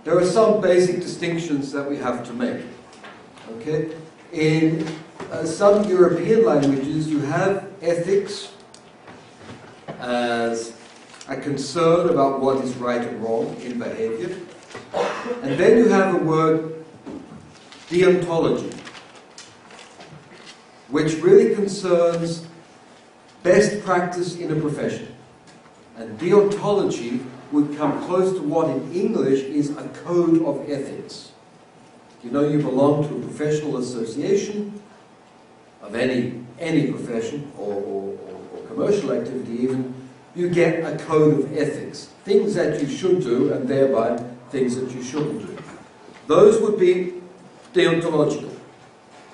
there are some basic distinctions that we have to make. Okay? In some European languages, you have ethics as a concern about what is right and wrong in behavior. And then you have a word, deontology, which really concerns best practice in a profession. And deontology would come close to what in English is a code of ethics. You know, you belong to a professional association of any profession or commercial activity even, you get a code of ethics. Things that you should do and thereby things that you shouldn't do. Those would be deontological.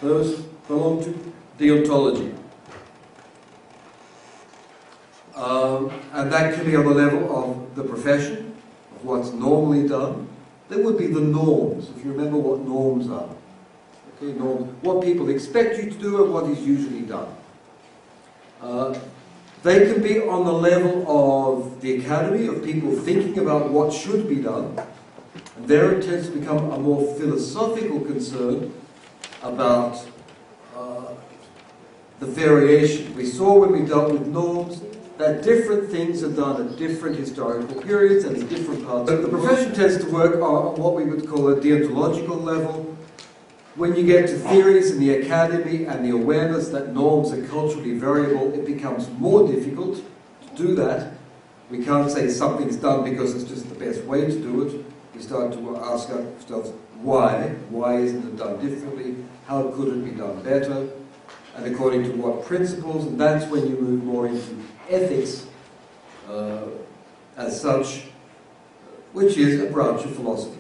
Those belong to deontology. And that can be on the level of the profession, of what's normally done. There would be the norms, if you remember what norms are. Okay, norms, what people expect you to do and what is usually done. They can be on the level of the academy, of people thinking about what should be done. And there it tends to become a more philosophical concern about the variation. We saw when we dealt with norms that different things are done at different historical periods and in different parts. But the profession tends to work on what we would call a deontological level. When you get to theories in the academy and the awareness that norms are culturally variable, it becomes more difficult to do that. We can't say something's done because it's just the best way to do it. We start to ask ourselves, why? Why isn't it done differently? How could it be done better? And according to what principles? And that's when you move more into ethics as such, which is a branch of philosophy.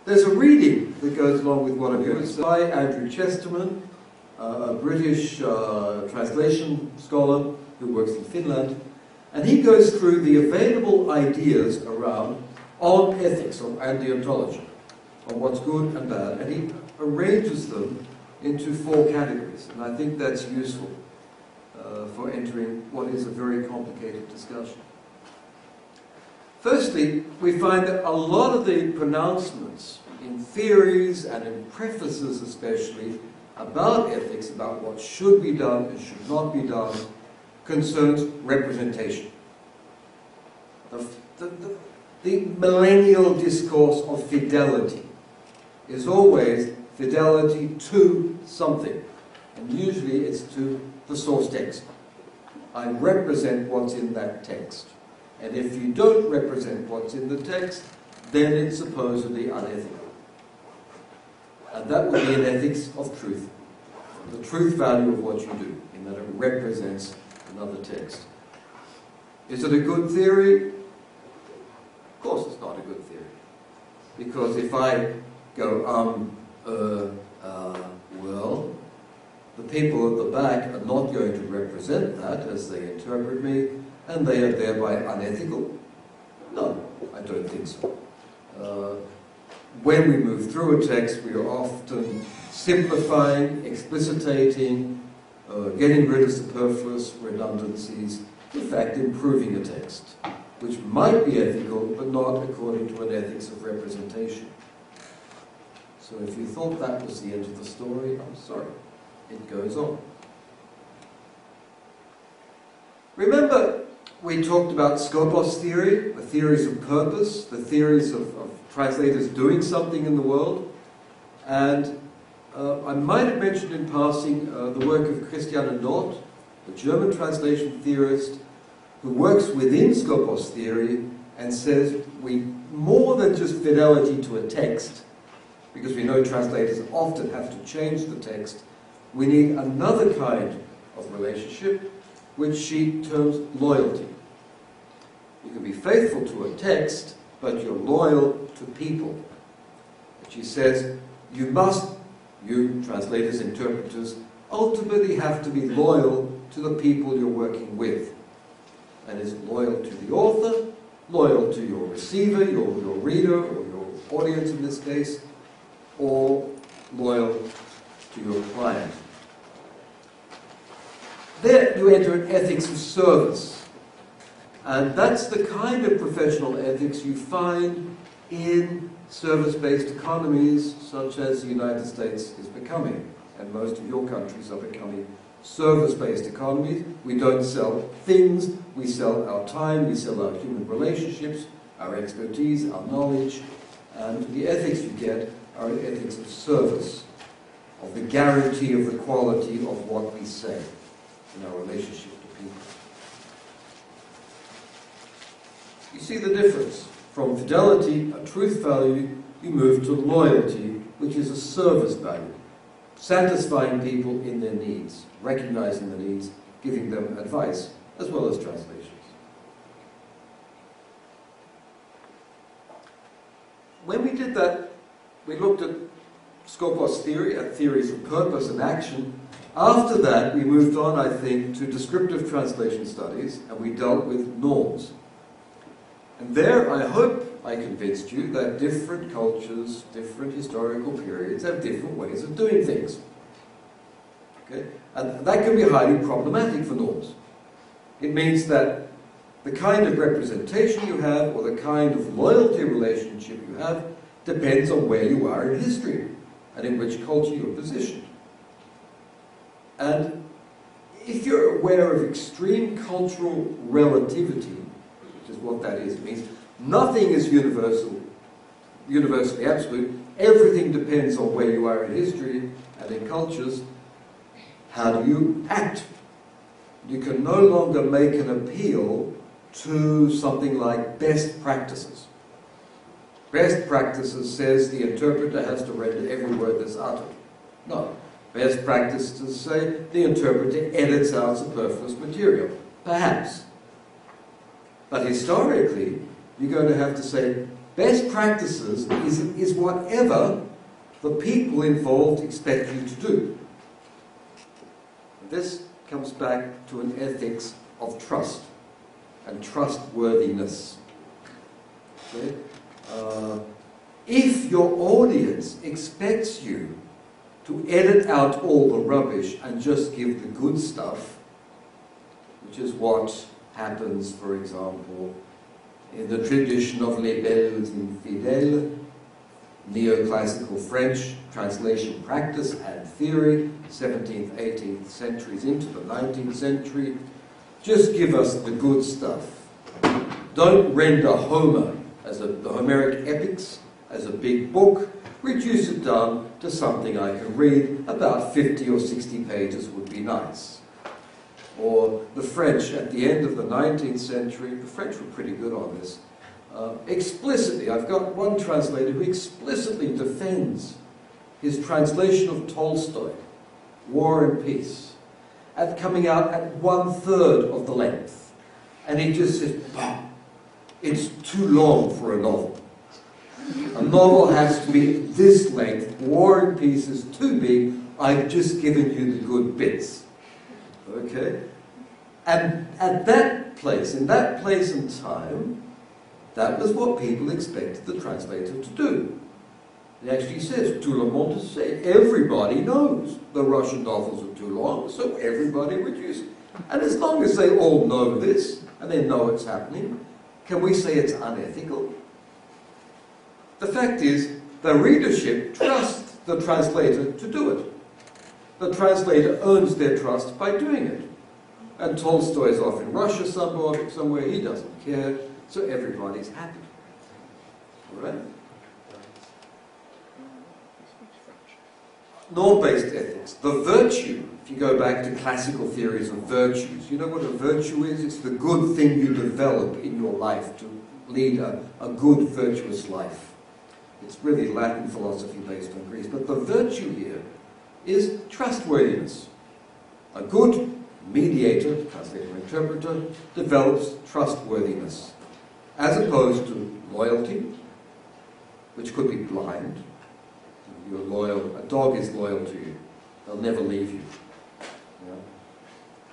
There's a reading that goes along with what I'm going to say by Andrew Chesterman, a British translation scholar who works in Finland, and he goes through the available ideas around on ethics and deontology, on what's good and bad, and he arranges them into 4 categories, and I think that's useful for entering what is a very complicated discussion. Firstly, we find that a lot of the pronouncements in theories and in prefaces especially about ethics, about what should be done and should not be done, concerns representation. The millennial discourse of fidelity is always fidelity to something, and usually it's to the source text. I represent what's in that text. And if you don't represent what's in the text, then it's supposedly unethical. And that would be an ethics of truth. The truth value of what you do, in that it represents another text. Is it a good theory? Of course it's not a good theory. Because if I go, well, the people at the back are not going to represent that as they interpret me, and they are thereby unethical? No, I don't think so. When we move through a text, we are often simplifying, explicitating, getting rid of superfluous redundancies, in fact improving a text, which might be ethical, but not according to an ethics of representation. So if you thought that was the end of the story, I'm sorry. It goes on. Remember, we talked about Skopos theory, the theories of purpose, the theories of translators doing something in the world. And I might have mentioned in passing the work of Christiane Nord, the German translation theorist, who works within Skopos theory and says we, more than just fidelity to a text, because we know translators often have to change the text, we need another kind of relationship, which she terms loyalty. You can be faithful to a text, but you're loyal to people. She says, you translators, interpreters, ultimately have to be loyal to the people you're working with. And is loyal to the author, loyal to your receiver, your reader, or your audience in this case, or loyal to your client. There you enter an ethics of service. And that's the kind of professional ethics you find in service-based economies such as the United States is becoming, and most of your countries are becoming service-based economies. We don't sell things, we sell our time, we sell our human relationships, our expertise, our knowledge, and the ethics you get are ethics of service, of the guarantee of the quality of what we say in our relationship to people. You see the difference. From fidelity, a truth value, you move to loyalty, which is a service value. Satisfying people in their needs, recognizing the needs, giving them advice, as well as translations. When we did that, we looked at Skopos theory, at theories of purpose and action. After that, we moved on, I think, to descriptive translation studies, and we dealt with norms. And there, I hope I convinced you that different cultures, different historical periods have different ways of doing things. Okay? And that can be highly problematic for norms. It means that the kind of representation you have or the kind of loyalty relationship you have depends on where you are in history and in which culture you're positioned. And if you're aware of extreme cultural relativity, which is what that is, it means nothing is universally absolute, everything depends on where you are in history and in cultures, how do you act? You can no longer make an appeal to something like best practices. Best practices says the interpreter has to render every word that's uttered. No. Best practices say the interpreter edits out superfluous material. Perhaps. But historically, you're going to have to say best practices is whatever the people involved expect you to do. This comes back to an ethics of trust and trustworthiness. Okay? If your audience expects you to edit out all the rubbish and just give the good stuff, which is what happens, for example, in the tradition of Les Belles Infidèles, neoclassical French translation practice and theory, 17th, 18th centuries into the 19th century. Just give us the good stuff. Don't render Homer as the Homeric epics as a big book. Reduce it down to something I can read. About 50 or 60 pages would be nice. Or the French at the end of the 19th century, the French were pretty good on this, explicitly, I've got one translator who explicitly defends his translation of Tolstoy, War and Peace, coming out at 1/3 of the length. And he just says, bah, it's too long for a novel. A novel has to be this length. War and Peace is too big. I've just given you the good bits. Okay? And at that place, in that place and time, that was what people expected the translator to do. It actually says, tout le monde sait. Everybody knows the Russian novels are too long, so everybody reduces. And as long as they all know this, and they know it's happening, can we say it's unethical? The fact is, the readership trusts the translator to do it. The translator earns their trust by doing it. And Tolstoy is off in Russia somewhere, he doesn't care, so everybody's happy. All right? Norm-based ethics. The virtue, if you go back to classical theories of virtues, you know what a virtue is? It's the good thing you develop in your life to lead a good, virtuous life. It's really Latin philosophy based on Greece. But the virtue here is trustworthiness. A good mediator, translator, interpreter, develops trustworthiness, as opposed to loyalty, which could be blind. You're loyal. A dog is loyal to you. They'll never leave you. You know?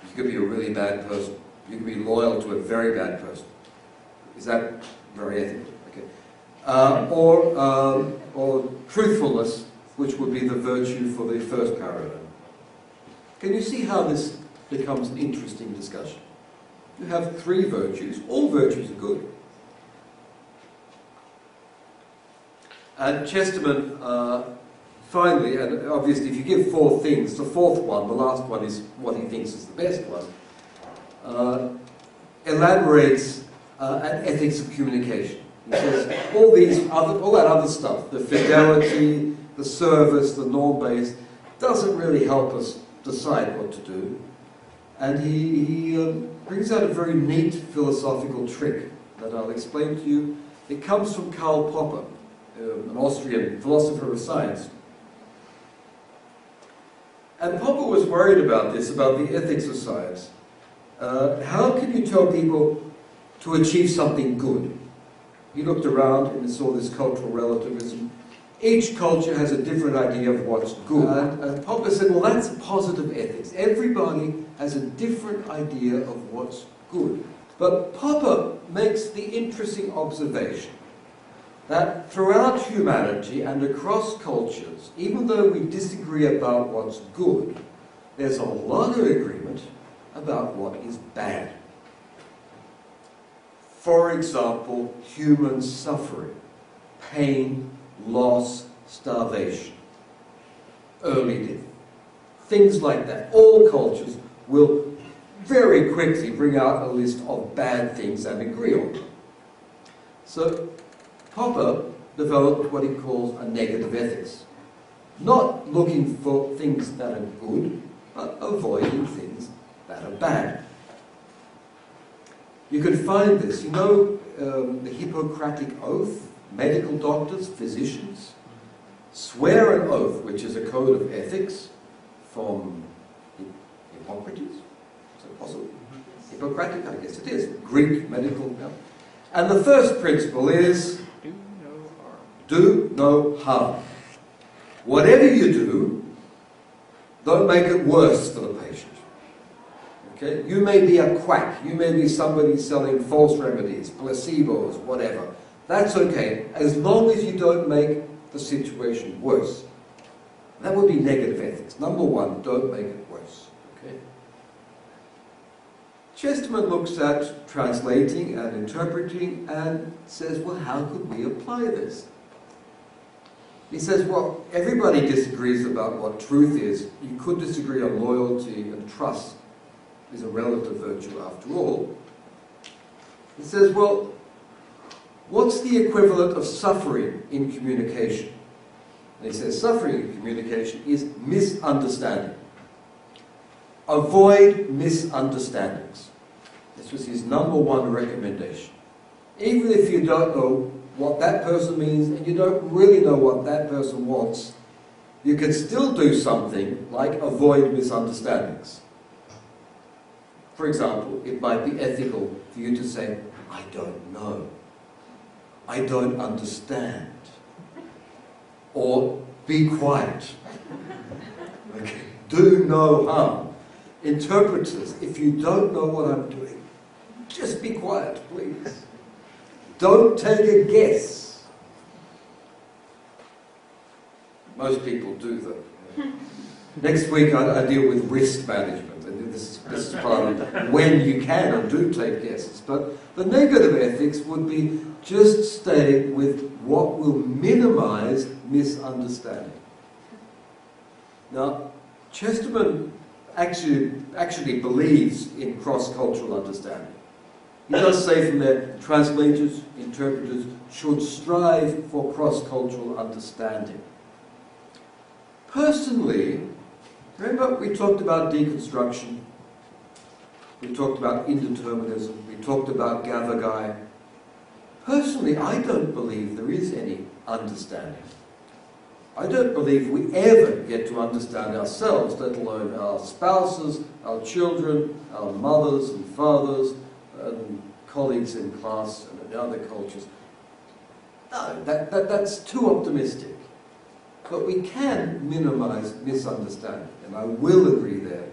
You could be a really bad person. You could be loyal to a very bad person. Is that very ethical? Okay. Or truthfulness, which would be the virtue for the first paradigm. Can you see how this becomes an interesting discussion? you have 3 virtues. All virtues are good. And Chesterton, finally, and obviously if you give 4 things, the 4th one, the last one is what he thinks is the best one, elaborates an ethics of communication. He says all that other stuff, the fidelity, the service, the norm-based, doesn't really help us decide what to do. And he brings out a very neat philosophical trick that I'll explain to you. It comes from Karl Popper, an Austrian philosopher of science. And Popper was worried about this, about the ethics of science. How can you tell people to achieve something good? He looked around and saw this cultural relativism. Each culture has a different idea of what's good. And Popper said, well, that's positive ethics. Everybody has a different idea of what's good. But Popper makes the interesting observation that throughout humanity and across cultures, even though we disagree about what's good, there's a lot of agreement about what is bad. For example, human suffering, pain, loss, starvation, early death, things like that. All cultures will very quickly bring out a list of bad things and agree on them. So Popper developed what he calls a negative ethics. Not looking for things that are good, but avoiding things that are bad. You can find this, you know, the Hippocratic Oath. Medical doctors, physicians, swear an oath, which is a code of ethics from Hippocrates. Is that possible? Hippocratic, I guess it is. Greek medical. Yeah. And the first principle is do no harm. Whatever you do, don't make it worse for the patient. Okay? You may be a quack. You may be somebody selling false remedies, placebos, whatever. That's okay, as long as you don't make the situation worse. That would be negative ethics. Number 1, don't make it worse. Okay? Chesterton looks at translating and interpreting and says, well, how could we apply this? He says, well, everybody disagrees about what truth is. You could disagree on loyalty and trust is a relative virtue after all. He says, well, what's the equivalent of suffering in communication? And he says suffering in communication is misunderstanding. Avoid misunderstandings. This was his number 1 recommendation. Even if you don't know what that person means and you don't really know what that person wants, you can still do something like avoid misunderstandings. For example, it might be ethical for you to say, I don't know. I don't understand. Or be quiet. Okay. Do no harm. Interpreters, if you don't know what I'm doing, just be quiet, please. Don't take a guess. Most people do, though. Next week I deal with risk management. And this is part of it. When you can and do take guesses. But the negative ethics would be just stay with what will minimize misunderstanding. Now, Chesterton actually believes in cross-cultural understanding. He does say from there, translators, interpreters should strive for cross-cultural understanding. Personally, remember we talked about deconstruction, we talked about indeterminism, we talked about Gavagai. Personally, I don't believe there is any understanding. I don't believe we ever get to understand ourselves, let alone our spouses, our children, our mothers and fathers, and colleagues in class and in other cultures. No, that's too optimistic. But we can minimize misunderstanding, and I will agree there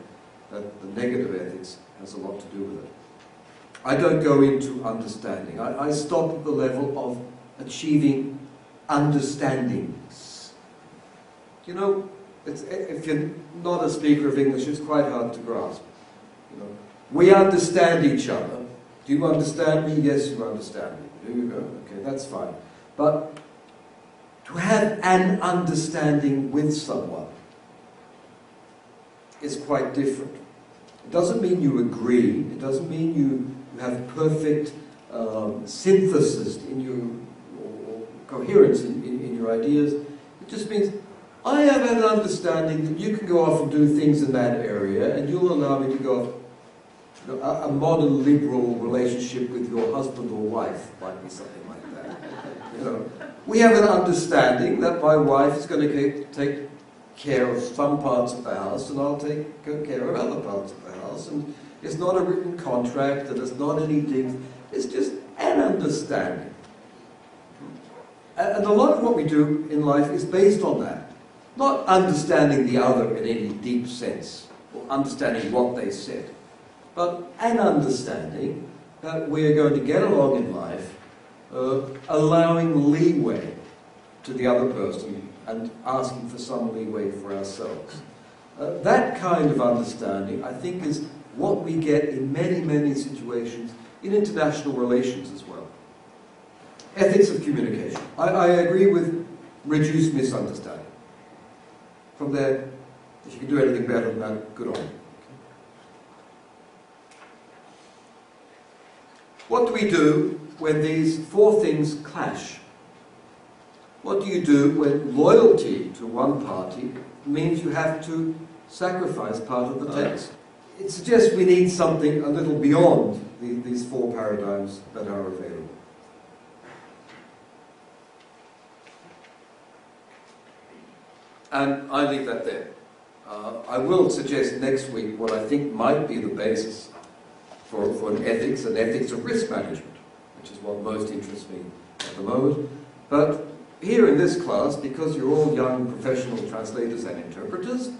that the negative ethics has a lot to do with it. I don't go into understanding. I stop at the level of achieving understandings. You know, if you're not a speaker of English, it's quite hard to grasp. You know, We understand each other. Do you understand me? Yes, you understand me. There you go. Okay, that's fine. But to have an understanding with someone is quite different. It doesn't mean you agree. It doesn't mean you have perfect synthesis in your, or coherence in your ideas. It just means I have an understanding that you can go off and do things in that area, and you'll allow me to go off. You know, a modern liberal relationship with your husband or wife might be something like that. You know, we have an understanding that my wife is going to take care of some parts of the house, and I'll take care of other parts of the house. And it's not a written contract, and it's not anything. It's just an understanding. And a lot of what we do in life is based on that. Not understanding the other in any deep sense, or understanding what they said, but an understanding that we're going to get along in life, allowing leeway to the other person and asking for some leeway for ourselves. That kind of understanding, I think, is what we get in many, many situations in international relations as well. Ethics of communication. I agree with reduce misunderstanding. From there, if you can do anything better than that, good on you. What do we do when these four things clash? What do you do when loyalty to one party means you have to sacrifice part of the text? It suggests we need something a little beyond these four paradigms that are available. And I leave that there. I will suggest next week what I think might be the basis for an ethics of risk management, which is what most interests me at the moment. But here in this class, because you're all young professional translators and interpreters,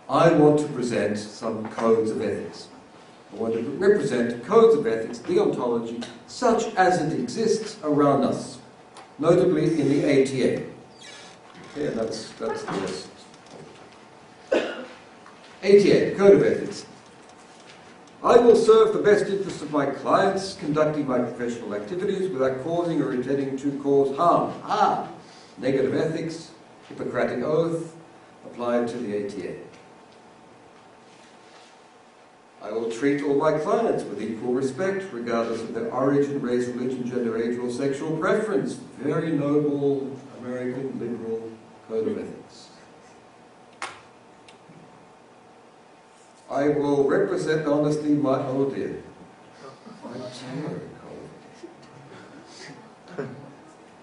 I want to present some codes of ethics. I want to represent codes of ethics, deontology, such as it exists around us, notably in the ATA. Okay, and that's the list. ATA, Code of Ethics. I will serve the best interests of my clients, conducting my professional activities without causing or intending to cause harm. Negative ethics, Hippocratic oath, applied to the ATA. I will treat all my clients with equal respect, regardless of their origin, race, religion, gender, age, or sexual preference. Very noble American liberal code of ethics. I will represent honestly my, oh dear, my tarot code.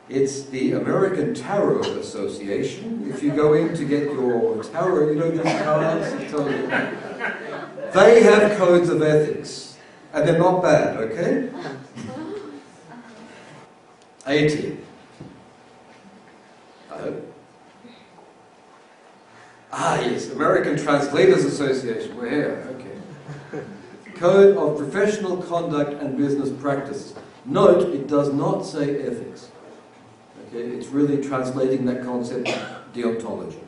It's the American Tarot Association. If you go in to get your tarot, you know these cards, I tell you. They have codes of ethics, and they're not bad, okay? 80. I hope. Yes, American Translators Association, we're here, okay. Code of Professional Conduct and Business Practices. Note, it does not say ethics. Okay, it's really translating that concept deontology.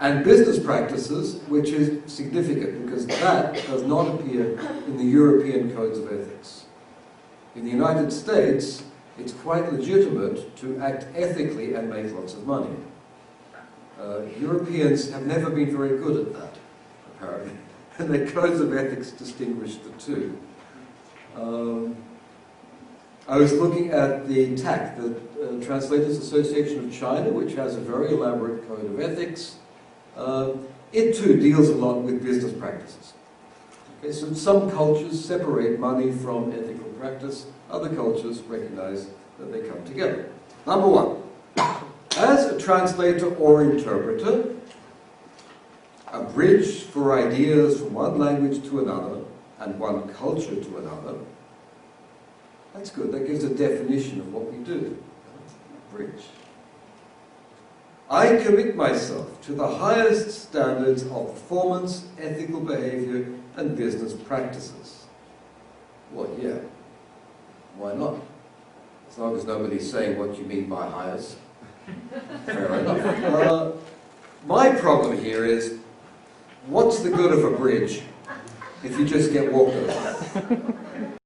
And business practices, which is significant because that does not appear in the European codes of ethics. In the United States, it's quite legitimate to act ethically and make lots of money. Europeans have never been very good at that, apparently, and their codes of ethics distinguish the two. I was looking at the TAC, the Translators Association of China, which has a very elaborate code of ethics. It too deals a lot with business practices. Okay, so some cultures separate money from ethical practice, other cultures recognize that they come together. Number one. As a translator or interpreter, a bridge for ideas from one language to another and one culture to another, that's good. That gives a definition of what we do. Bridge. I commit myself to the highest standards of performance, ethical behavior, and business practices. Well, yeah. Why not? As long as nobody's saying what you mean by highest. Fair enough. My problem here is, what's the good of a bridge? if you just get walked over.